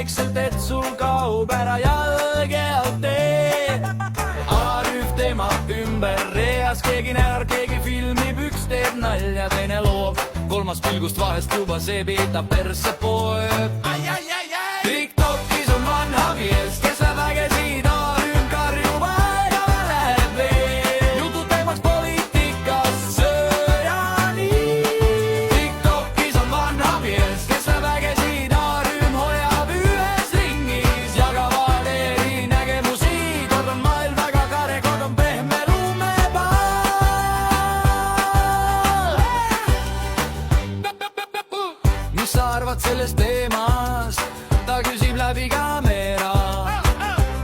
vaikselt, et sul kaob ära jalge alt tee. A-rühm tema ümber reas, keegi näer, keegi filmib, üks teeb nalja, teine loob, kolmas pilgust vahest juba see pihta persse poeb. TikTokis on vanha mees, kes läheb vägesid, A-rühm karjub aega läheb veel. Jutud teemaks poliitikas sõjani. TikTokis on vanha mees, kes läheb vägesid, A-rühm hoiab ühes ringis, jagavad erinägemusi. Kord on maailm väga kare, kord on pehme lumepall. Mis sa arvad sellest teemast? Ta küsib läbi kaamera.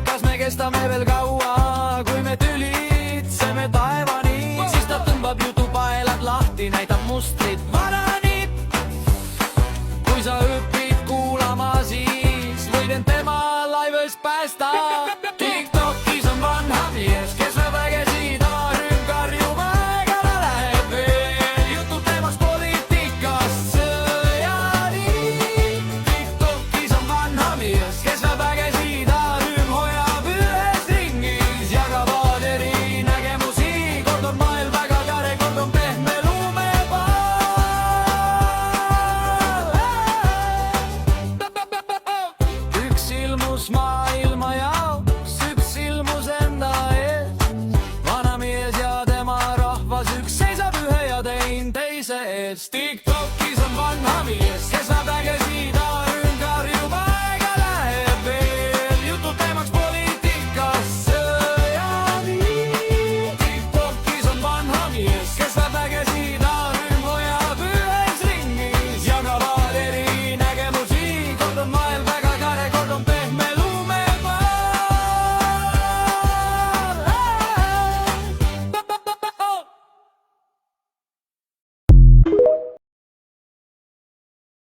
Kas me kestame veel kaua, kui me tülitseme taevani? Siis ta tõmbab jutupaelad lahti, näitab mustrit vanani. Kui sa õpid kuulama, siis võid end tema laivest päästa. TikTokis on vanha mees, kes läheb vägesid, A-rühm karjub aega läheb veel. Jutud teemaks poliitikast sõjani. TikTokis on vanha mees, kes läheb vägesid, A-rühm hoiab ühes ringis, jagavad erinägemusi. Kord on maailm väga kare, kord on pehme lumepall. Üks ilmus maa